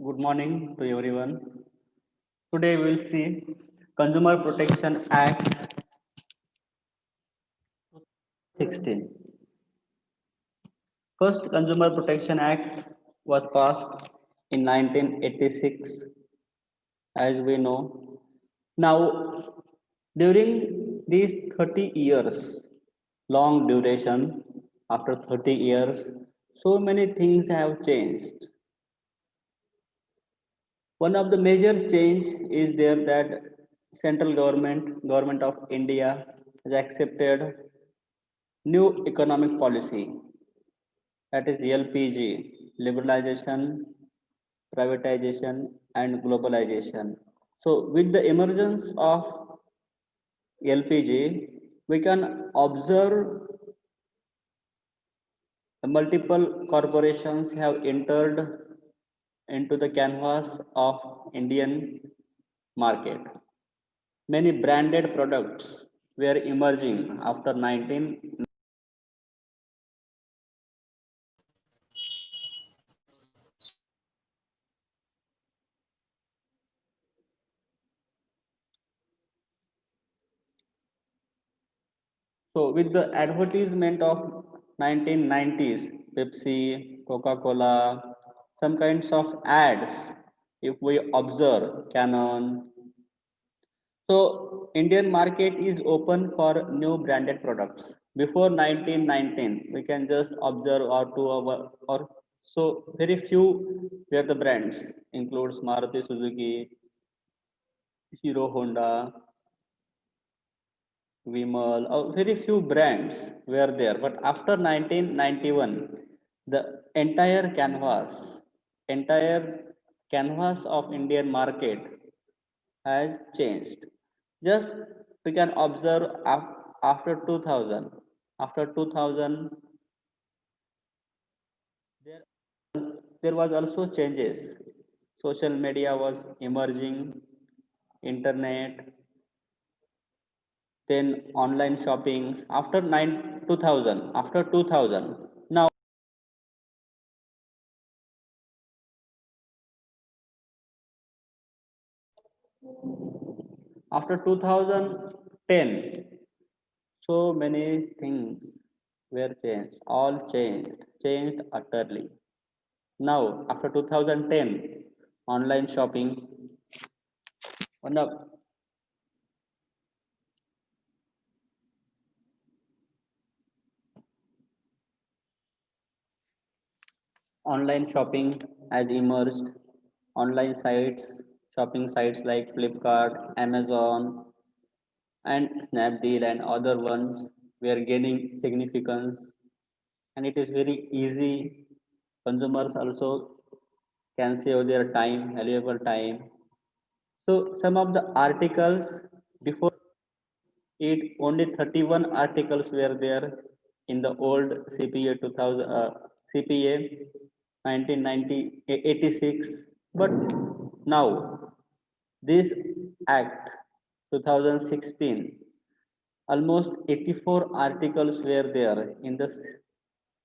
Good morning to everyone. Today we will see Consumer Protection Act 16. First Consumer Protection Act was passed in 1986, as we know. Now, during these 30 years, long duration, after 30 years, so many things have changed. One of the major change is there that central government of India has accepted new economic policy, that is LPG, liberalization, privatization and globalization. So with the emergence of LPG, we can observe the multiple corporations have entered into the canvas of Indian market. Many branded products were emerging after 19. So with the advertisement of 1990s, Pepsi, Coca-Cola, some kinds of ads, if we observe Canon. So Indian market is open for new branded products. Before 1919, we can just observe or so very few were the brands, includes Maruti Suzuki, Hero Honda, Vimal, very few brands were there. But after 1991, the entire canvas of Indian market has changed. Just we can observe after 2000. After 2000, there, there was also changes. Social media was emerging, internet, then online shoppings. After 2000, after 2000, now after 2010, so many things were changed, all changed utterly. Now, after 2010, online shopping, one of online shopping has emerged. Online sites, shopping sites like Flipkart, Amazon, and Snapdeal and other ones were gaining significance, and it is very easy. Consumers also can save their time, valuable time. So some of the articles before it only 31 articles were there in the old CPA 2000 CPA 1990 86, but now this act 2016 almost 84 articles were there in this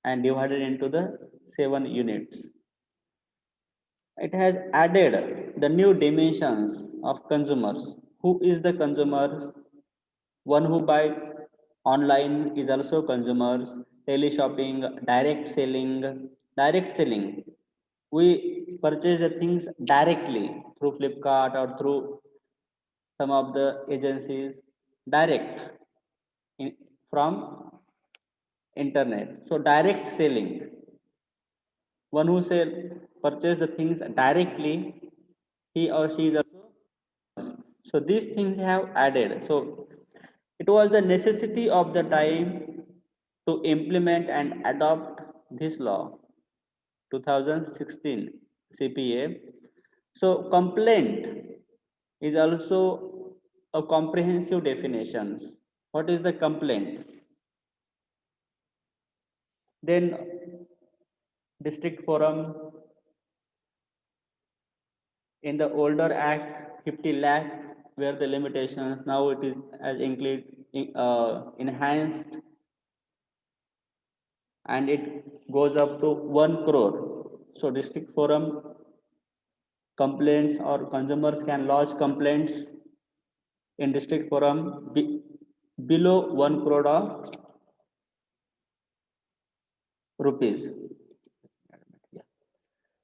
and divided into the 7 units. It has added the new dimensions of consumers. Who is the consumers? One who buys online is also consumers. Teleshopping, direct selling. We purchase the things directly through Flipkart or through some of the agencies direct in, from internet. So direct selling. One who sell purchase the things directly, he or she is also. So these things have added. So it was the necessity of the time to implement and adopt this law 2016 CPA. So complaint is also a comprehensive definition. What is the complaint? Then district forum in the older act 50 lakh where the limitations, now it is as include enhanced, and it goes up to 1 crore. So district forum complaints, or consumers can lodge complaints in district forum below 1 crore of rupees.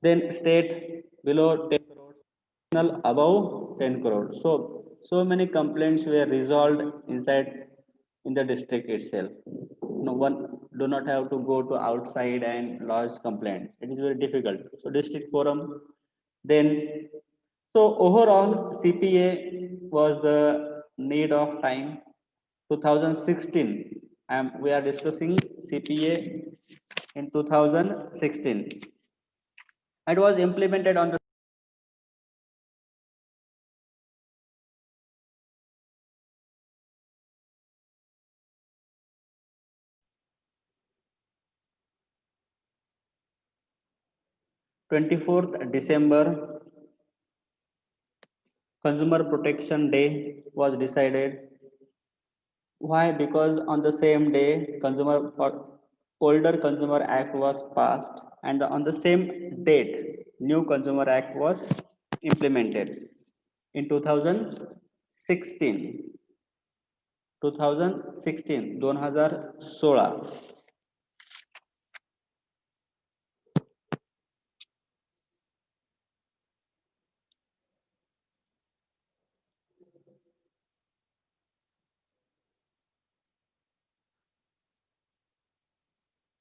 Then state below 10 crores, national above 10 crores. So many complaints were resolved inside in the district itself. No one do not have to go to outside and lodge complaint. It is very difficult. So district forum. Then so overall CPA was the need of time. 2016. We are discussing CPA in 2016. It was implemented on the 24th December. Consumer Protection Day was decided. Why? Because on the same day, Older Consumer Act was passed, and on the same date, New Consumer Act was implemented in 2016. 2016, 2016.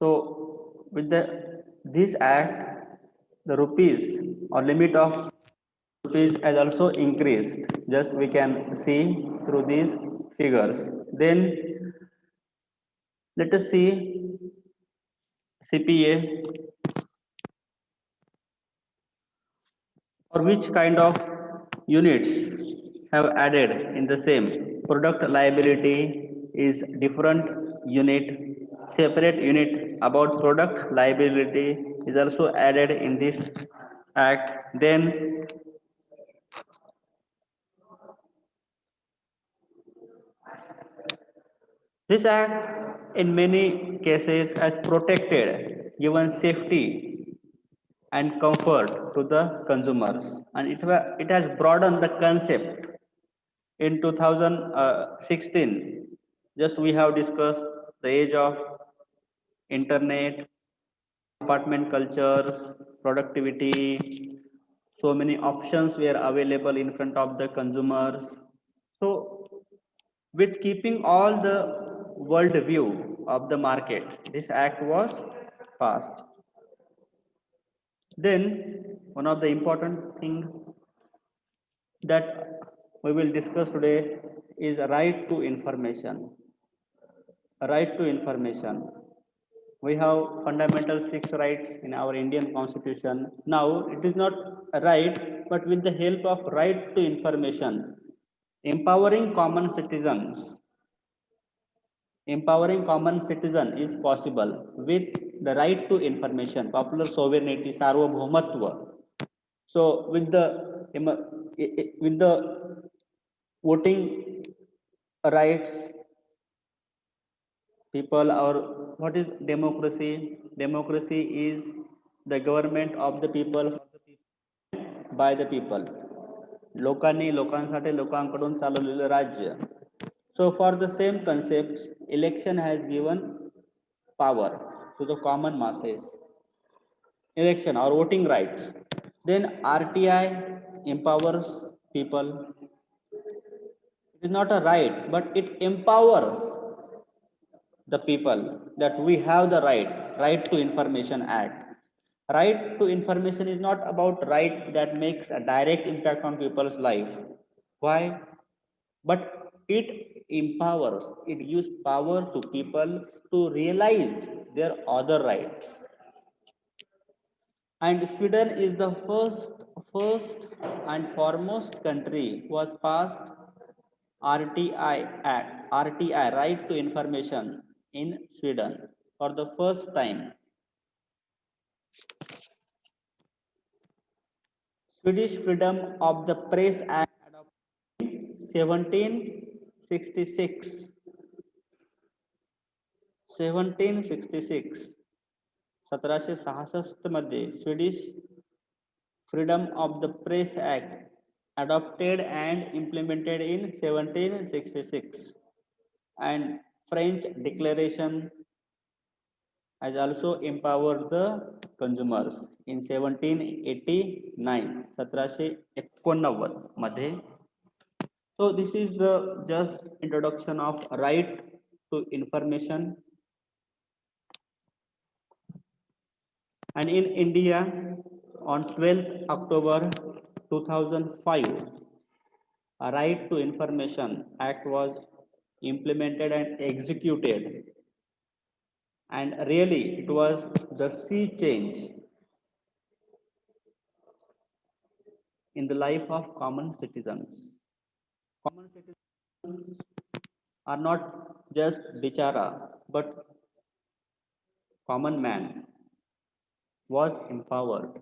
So with this act, the rupees or limit of rupees has also increased. Just we can see through these figures. Then let us see CPA, or which kind of units have added in the same. Product liability is different unit. Separate unit about product liability is also added in this act. Then this act in many cases has protected, given safety and comfort to the consumers, and it has broadened the concept. In 2016, just we have discussed the age of internet, apartment cultures, productivity. So many options were available in front of the consumers. So with keeping all the world view of the market, this act was passed. Then one of the important thing that we will discuss today is a right to information. A right to information. We have fundamental six rights in our Indian constitution. Now it is not a right, but with the help of right to information, empowering common citizens. Empowering common citizen is possible with the right to information, popular sovereignty, sarvabhaumatva. So with the voting rights, people, or what is democracy? Democracy is the government of the people, by the people. लोकांनी लोकांसाठी लोकांकडून चालवलेलं राज्य. So for the same concepts, election has given power to the common masses. Election or voting rights. Then RTI empowers people. It is not a right, but it empowers the people that we have the right to information act. Right to information is not about right that makes a direct impact on people's life. Why? But it empowers, it gives power to people to realize their other rights. And Sweden is the first and foremost country who has passed RTI Act, RTI, Right to Information, in Sweden for the first time. Swedish Freedom of the Press Act adopted in 1766. 1766. 1766 मध्ये Swedish Freedom of the Press Act, adopted and implemented in 1766, and French Declaration has also empowered the consumers in 1789, 1789 मध्ये. So this is the just introduction of right to information. And in India, on 12th October 2005, a Right to Information Act was implemented and executed. And really, it was the sea change in the life of common citizens. Common citizens are not just bichara, but common man was empowered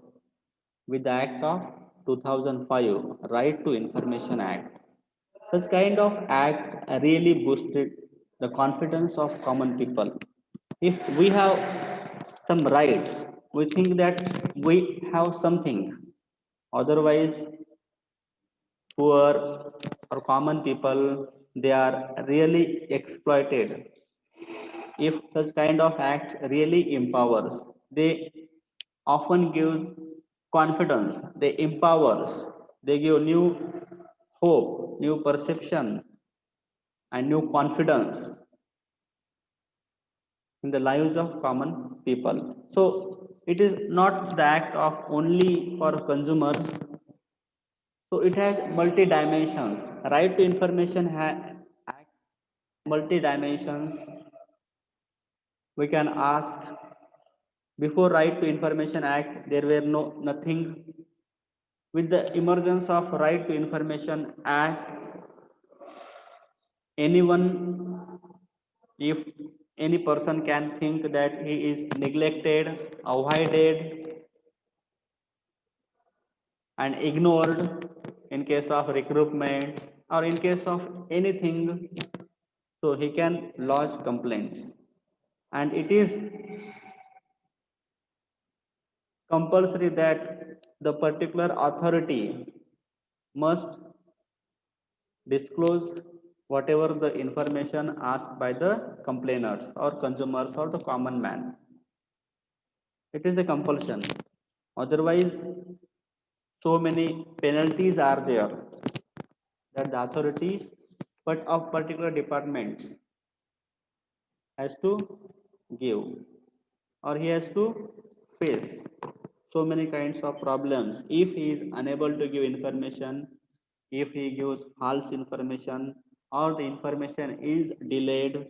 with the Act of 2005, Right to Information Act. Such kind of act really boosted the confidence of common people. If we have some rights, we think that we have something. Otherwise, poor or common people, they are really exploited. If such kind of acts really empowers, they often gives confidence, they empowers, they give new hope, new perception, and new confidence in the lives of common people. So it is not the act of only for consumers. So it has multi dimensions. Right to information act multi dimensions. We can ask, before Right to Information Act, there were nothing. With the emergence of Right to Information Act, anyone, if any person can think that he is neglected, avoided, and ignored in case of recruitment or in case of anything, so he can lodge complaints. And it is compulsory that the particular authority must disclose whatever the information asked by the complainants or consumers or the common man. It is the compulsion. Otherwise, so many penalties are there that the authorities, but of particular departments, has to give, or he has to face so many kinds of problems if he is unable to give information, if he gives false information, or the information is delayed.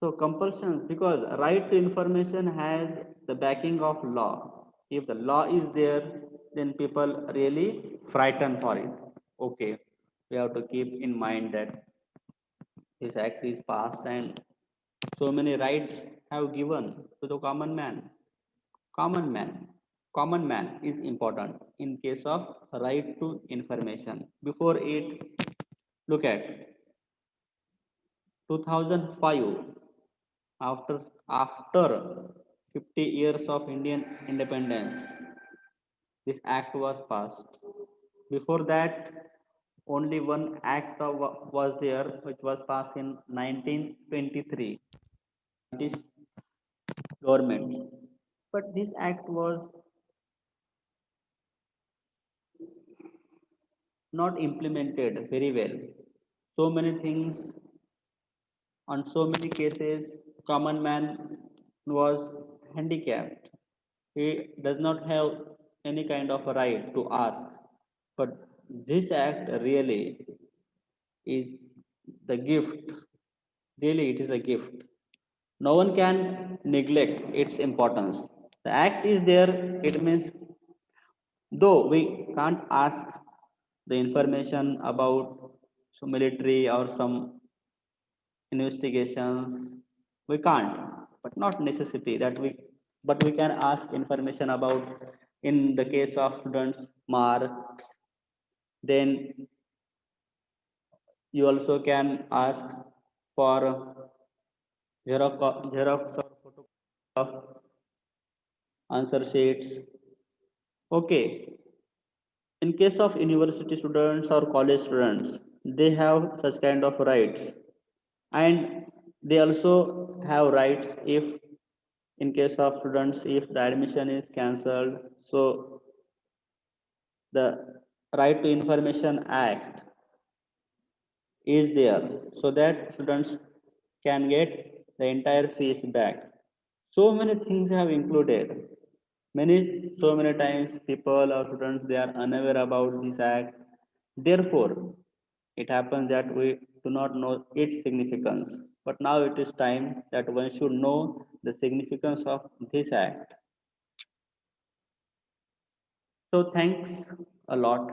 So compulsions, because right to information has the backing of law. If the law is there, then people really frighten for it. Okay, we have to keep in mind that this act is passed and so many rights have given to the common man. Common man. Common man is important in case of right to information. Before it, look at 2005, after 50 years of Indian independence, this act was passed. Before that, only one act was there, which was passed in 1923. British governments. But this act was not implemented very well. So many things, on so many cases, common man was handicapped. He does not have any kind of a right to ask. But this act really is the gift. Really, it is a gift. No one can neglect its importance. The act is there, it means, though we can't ask the information about some military or some investigations, we can't, but not necessity that we, but we can ask information about in the case of students marks. Then you also can ask for xerox or photo of answer sheets. Okay, in case of university students or college students, they have such kind of rights, and they also have rights if in case of students if the admission is cancelled, so the right to information act is there so that students can get the entire fees back. So many things have included. So many times people or students they are unaware about this act. Therefore, it happens that we do not know its significance. But now it is time that one should know the significance of this act. So thanks a lot